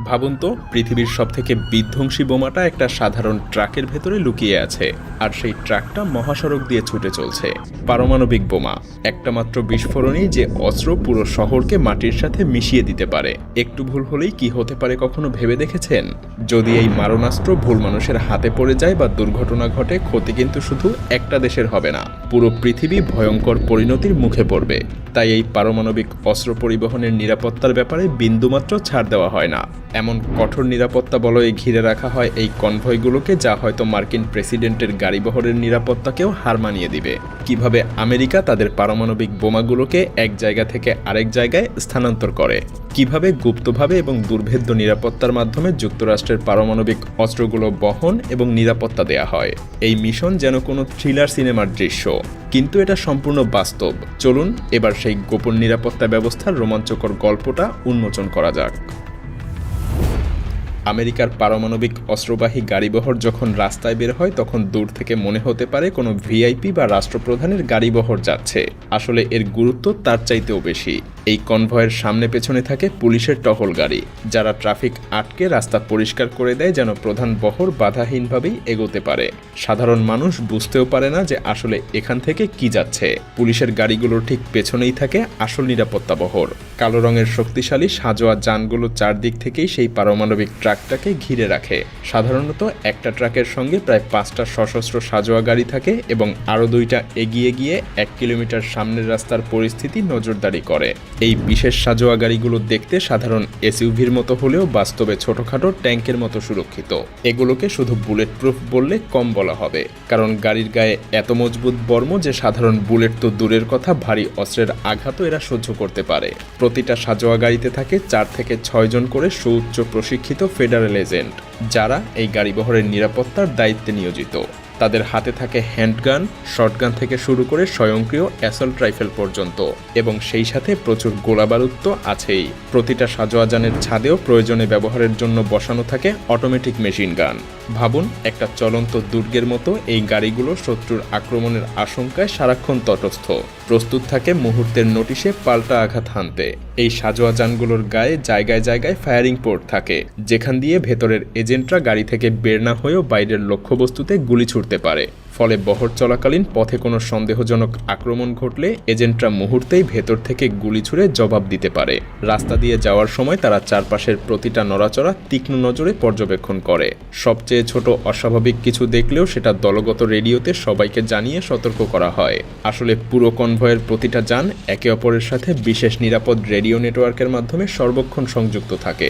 ভাবুন তো, পৃথিবীর সবথেকে বিধ্বংসী বোমাটা একটা সাধারণ ট্রাকের ভেতরে লুকিয়ে আছে, আর সেই ট্রাকটা মহাসড়ক দিয়ে ছুটে চলছে। পারমাণবিক বোমা, একটা মাত্র বিস্ফোরণেই যে অস্ত্র পুরো শহরকে মাটির সাথে মিশিয়ে দিতে পারে। একটু ভুল হলেই কি হতে পারে কখনো ভেবে দেখেছেন? যদি এই মারণাস্ত্র ভুল মানুষের হাতে পড়ে যায় বা দুর্ঘটনা ঘটে, ক্ষতি কিন্তু শুধু একটা দেশের হবে না, পুরো পৃথিবী ভয়ঙ্কর পরিণতির মুখে পড়বে। তাই এই পারমাণবিক অস্ত্র পরিবহনের নিরাপত্তার ব্যাপারে বিন্দুমাত্র ছাড় দেওয়া হয় না। এমন কঠোর নিরাপত্তা বলয়ে ঘিরে রাখা হয় এই কনভয়গুলোকে, যা হয়তো মার্কিন প্রেসিডেন্টের গাড়িবহরের নিরাপত্তাকেও হার মানিয়ে দিবে। কিভাবে আমেরিকা তাদের পারমাণবিক বোমাগুলোকে এক জায়গা থেকে আরেক জায়গায় স্থানান্তর করে, কিভাবে গুপ্তভাবে এবং দুর্ভেদ্য নিরাপত্তার মাধ্যমে যুক্তরাষ্ট্রের পারমাণবিক অস্ত্রগুলো বহন এবং নিরাপত্তা দেয়া হয়। এই মিশন যেন কোনো থ্রিলার সিনেমার দৃশ্য, কিন্তু এটা সম্পূর্ণ বাস্তব। চলুন এবার সেই গোপন নিরাপত্তা ব্যবস্থার রোমাঞ্চকর গল্পটা উন্মোচন করা যাক। আমেরিকার পারমাণবিক অস্ত্রবাহী গাড়িবহর যখন রাস্তায় বের হয়, তখন দূর থেকে মনে হতে পারে কোনো ভিআইপি বা রাষ্ট্রপ্রধানের গাড়িবহর যাচ্ছে। আসলে এর গুরুত্ব তার চাইতেও বেশি। এই কনভয়ের সামনে পেছনে থাকে পুলিশের টহল গাড়ি, যারা ট্রাফিক আটকে রাস্তা পরিষ্কার করে দেয় যেন প্রধান বহর বাধাহীনভাবেই এগোতে পারে। সাধারণ মানুষ বুঝতেও পারে না যে আসলে এখান থেকে কি যাচ্ছে। পুলিশের গাড়িগুলোর ঠিক পেছনেই থাকে আসল নিরাপত্তা বহর। কালো রঙের শক্তিশালী সাজোয়া যানগুলো চারদিক থেকেই সেই পারমাণবিক ট্রাকটাকে ঘিরে রাখে। সাধারণত একটা ট্রাকের সঙ্গে প্রায় 5টা সশস্ত্র সাজোয়া গাড়ি থাকে এবং আরও 2টা এগিয়ে গিয়ে 1 কিলোমিটার সামনের রাস্তার পরিস্থিতি নজরদারি করে। এই বিশেষ সাজোয়া গাড়িগুলো দেখতে সাধারণ এসইউভির মতো হলেও বাস্তবে ছোটখাটো ট্যাঙ্কের মতো সুরক্ষিত। এগুলোকে শুধু বুলেট প্রুফ বললে কম বলা হবে, কারণ গাড়ির গায়ে এত মজবুত বর্ম যে সাধারণ বুলেট তো দূরের কথা, ভারী অস্ত্রের আঘাতও এরা সহ্য করতে পারে। প্রতিটা সাজোয়া গাড়িতে থাকে 4 থেকে 6 জন করে সুউচ্চ প্রশিক্ষিত ফেডারেল এজেন্ট, যারা এই গাড়িবহরের নিরাপত্তার দায়িত্বে নিয়োজিত। তাদের হাতে থাকে হ্যান্ডগান, শটগান থেকে শুরু করে স্বয়ংক্রিয় অ্যাসল্ট রাইফেল পর্যন্ত, এবং সেই সাথে প্রচুর গোলাবারুদ তো আছেই। প্রতিটা সাজোয়া যানের ছাদেও প্রয়োজনে ব্যবহারের জন্য বসানো থাকে অটোমেটিক মেশিন গান। ভাবুন, একটা চলন্ত দুর্গের মতো এই গাড়িগুলো শত্রুর আক্রমণের আশঙ্কায় সারাক্ষণ তটস্থ, প্রস্তুত থাকে মুহূর্তের নোটিশে পাল্টা আঘাত হানতে। এই সাজোয়া যানগুলোর গায়ে জায়গায় জায়গায় ফায়ারিং পোর্ট থাকে, যেখান দিয়ে ভেতরের এজেন্টরা গাড়ি থেকে বের না হয়েও বাইরের লক্ষ্যবস্তুতে গুলি ছুড়তে পারে। ফলে বহর চলাকালীন পথে কোনো সন্দেহজনক আক্রমণ ঘটলে এজেন্টরা মুহূর্তেই ভেতর থেকে গুলি ছুড়ে জবাব দিতে পারে। রাস্তা দিয়ে যাওয়ার সময় তারা চারপাশের প্রতিটা নড়াচড়া তীক্ষ্ণ নজরে পর্যবেক্ষণ করে। সবচেয়ে ছোট অস্বাভাবিক কিছু দেখলেও সেটা দলগত রেডিওতে সবাইকে জানিয়ে সতর্ক করা হয়। আসলে পুরো কনভয়ের প্রতিটা যান একে অপরের সাথে বিশেষ নিরাপদ রেডিও নেটওয়ার্কের মাধ্যমে সর্বক্ষণ সংযুক্ত থাকে।